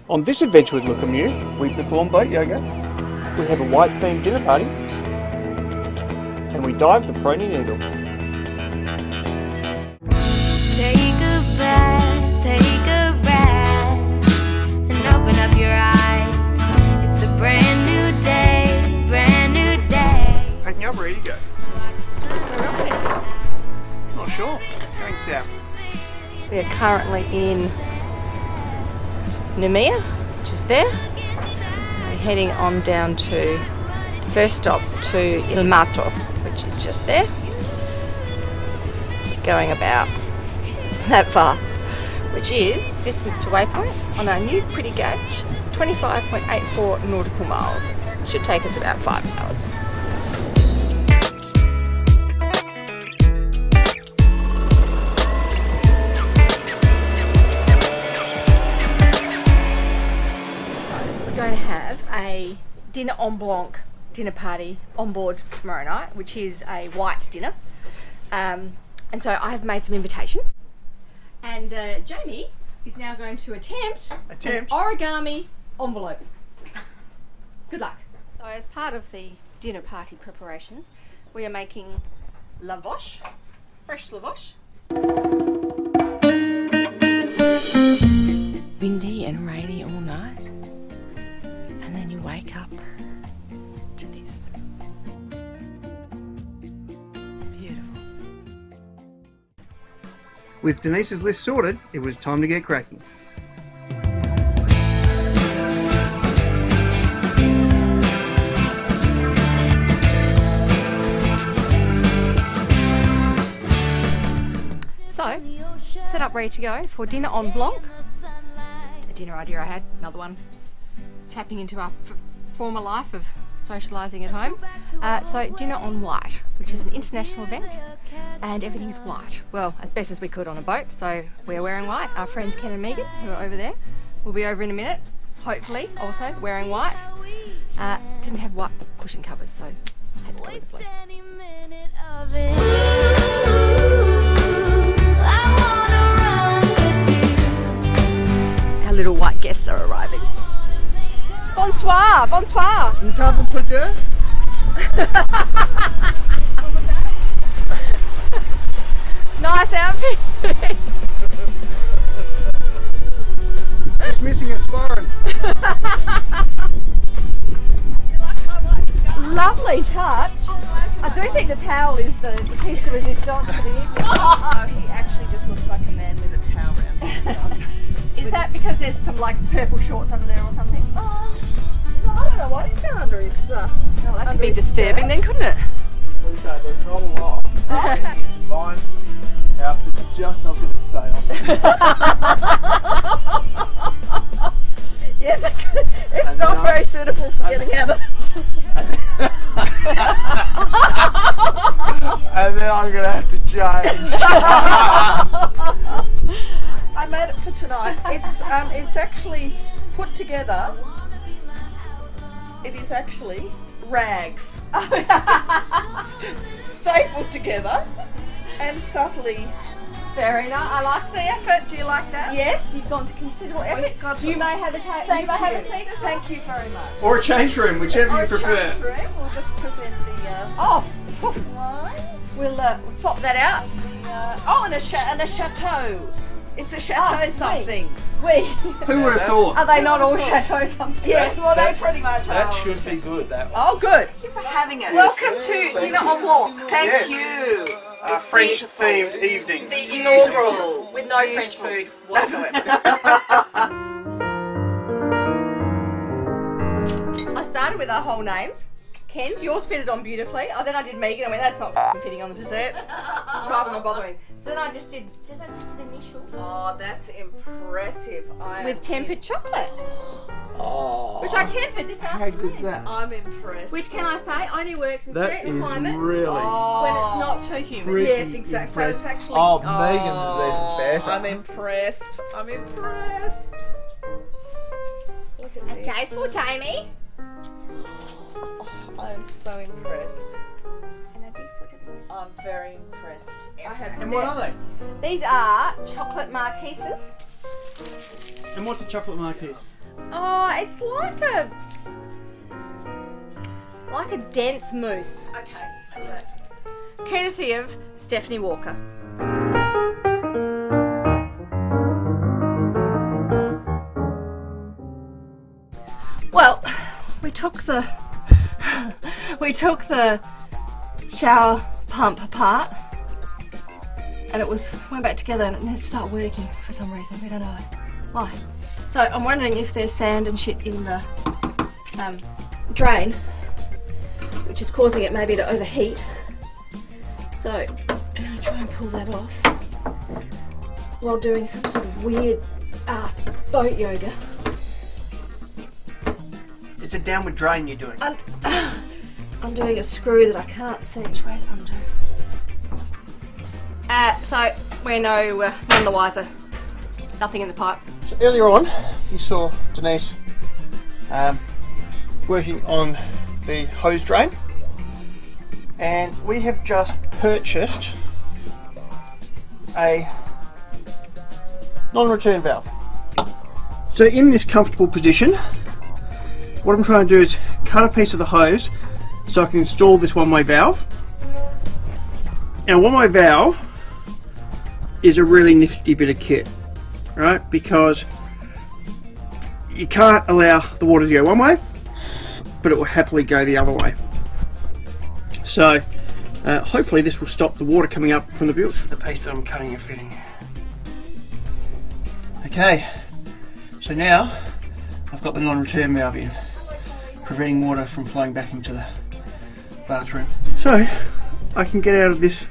On this adventure with Lukimyu, we perform boat yoga, we have a white themed dinner party, and we dive the Prony Needle. Take a breath, and open up your eyes. It's a brand new day, brand new day. Packing up, ready to go. Not sure. Going south. We are currently in Numia, which is there. We're heading on down to first stop to Il Mato, which is just there. So going about that far, which is distance to waypoint on our new pretty gauge, 25.84 nautical miles. Should take us about 5 hours. Going to have a dinner en blanc dinner party on board tomorrow night, which is a white dinner, and so I have made some invitations, and Jamie is now going to attempt an origami envelope. Good luck. So as part of the dinner party preparations, we are making lavash, fresh lavash. Windy and rainy all night. And then you wake up to this. Beautiful. With Denise's list sorted, it was time to get cracking. So, set up ready to go for dinner en blanc. A dinner idea I had, another one. Tapping into our former life of socialising at home. So dinner on white, which is an international event, and everything's white. Well, as best as we could on a boat, so we're wearing white. Our friends Ken and Megan, who are over there, will be over in a minute, hopefully also wearing white. Didn't have white cushion covers, so had to go with blue. Our little white guests are arriving. Bonsoir, bonsoir. Untitled Chapter. Nice outfit. Just missing a sporan. Lovely touch. I do think the towel is the piece de resistance for the evening. Oh, he actually just looks like a man with a towel around his stuff. Is that because there's some like purple shorts under there or something? I don't know what he's got under his Oh, that could be disturbing then, couldn't it? There's not a lot. It's fine. Outfit's just not going to stay on. Yes, it's And not then very suitable for getting out of And then I'm going to have to change. I made it for tonight. It's actually put together. It is actually rags. Stapled together and subtly. Very nice. I like The effort. Do you like that? Yes, you've gone to considerable effort. You may have a seat as well. Thank you very much. Or a change room, whichever you prefer. Change room. We'll just present the Oh, wines. we'll swap that out. And a chateau. It's a chateau something. Who would have thought? Are they not all chateau something? Yes, well they pretty much That are. should be good, that one. Oh, good. Thank you for having us. Welcome to Dinner en Blanc. Thank you. French themed evening. The inaugural, with no French food whatsoever. I started with our whole names. Ken's, yours fitted on beautifully. Oh, then I did Megan and went, that's not f***ing fitting on the dessert. Rather than bothering. So then I just did initials. Oh, that's impressive. With tempered chocolate. Oh, Which I tempered this how afternoon. good's that? I'm impressed. Which, can I say, only works in That certain is climates really... when it's not too humid. Pretty Yes, exactly. So it's actually. Oh, Megan's is even better. I'm impressed. I'm impressed. Look at A this. day for Jamie. Oh, I am so impressed. And a D for Denise. I'm very impressed. I have And what are they? These are chocolate marquises. And what's a chocolate marquise? Oh, it's like a dense mousse. Okay. Courtesy of Stephanie Walker. Well, we took the shower pump apart, and it went back together, and it needed to start working for some reason. We don't know why. So I'm wondering if there's sand and shit in the drain, which is causing it maybe to overheat. So I'm going to try and pull that off while doing some sort of weird ass boat yoga. It's a downward drain you're doing. Undoing a screw that I can't see. Which way's undo? So we're none the wiser. Nothing in the pipe. So earlier on, you saw Denise working on the hose drain, and we have just purchased a non-return valve. So in this comfortable position, what I'm trying to do is cut a piece of the hose so I can install this one-way valve. Now, one-way valve is a really nifty bit of kit, right? Because you can't allow the water to go one way, but it will happily go the other way. So hopefully this will stop the water coming up from the build. This is the piece that I'm cutting and fitting. Okay, so now I've got the non-return valve in, preventing water from flowing back into the bathroom. So I can get out of this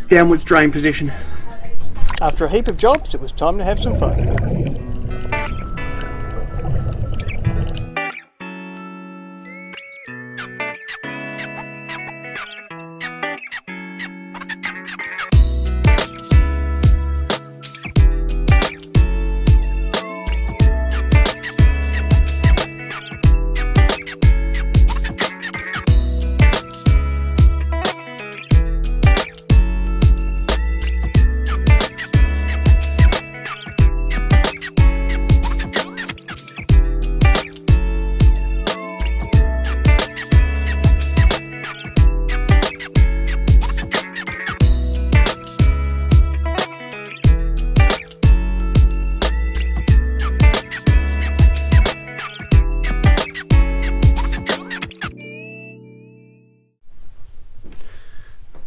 downwards drain position. After a heap of jobs, it was time to have some fun.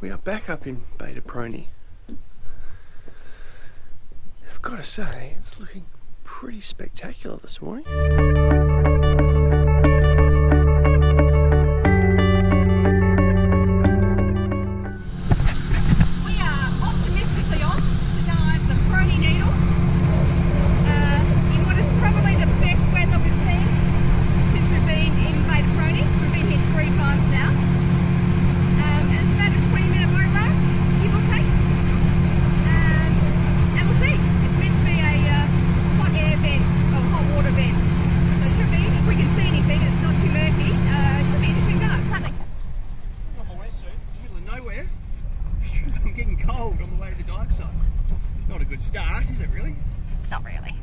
We are back up in Beta Prony. I've got to say, it's looking pretty spectacular this morning. We are optimistically on to dive the Prony Needle in what is probably the best weather we've seen since we've been in Beta Prony. We've been here 3 times now. And it's about a 20-minute boat ride, give or take. And we'll see. It's meant to be a hot air vent, or hot water vent. So it should be, if we can see anything, it's not too murky, it should be interesting dive. Can't they? I'm on my wetsuit, in the middle of nowhere, because I'm getting cold on the way to the dive site. Not a good start, is it really? Not really.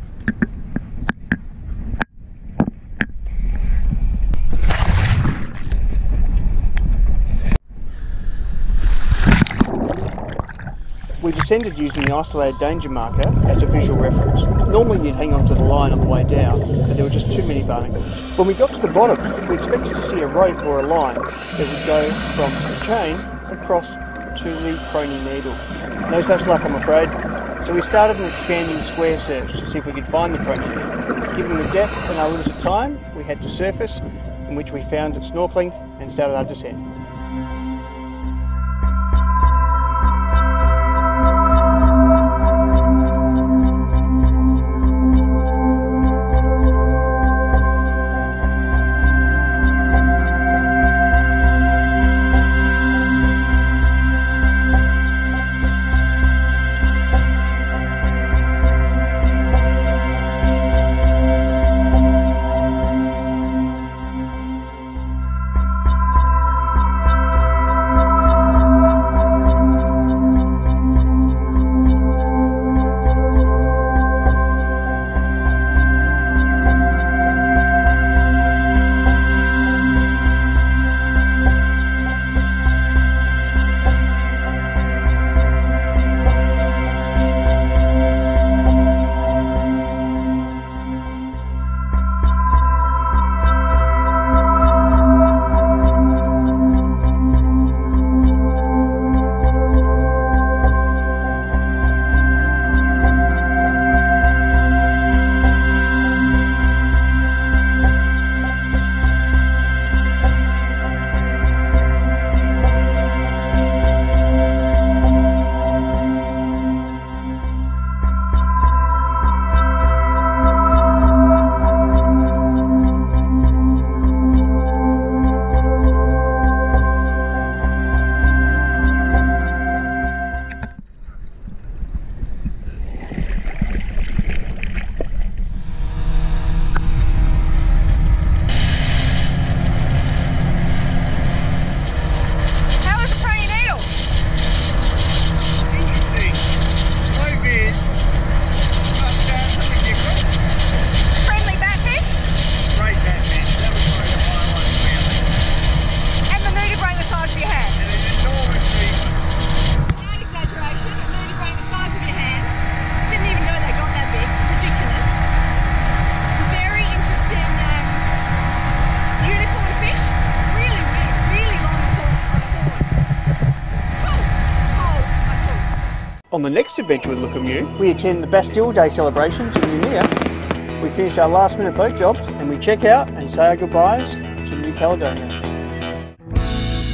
We descended using the isolated danger marker as a visual reference. Normally you'd hang on to the line on the way down, but there were just too many barnacles. When we got to the bottom, we expected to see a rope or a line that would go from the chain across to the Prony Needle. No such luck, I'm afraid. So we started an expanding square search to see if we could find the Prony Needle. Given the depth and our limited time, we had to surface, in which we found it snorkeling and started our descent. On the next adventure with Lukimyu, we attend the Bastille Day celebrations in Umea. We finish our last minute boat jobs and we check out and say our goodbyes to New Caledonia.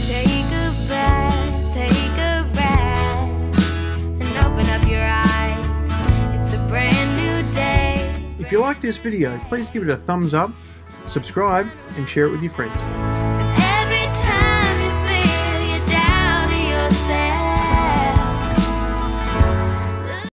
Take a breath, and open up your eyes. It's a brand new day. If you like this video, please give it a thumbs up, subscribe and share it with your friends.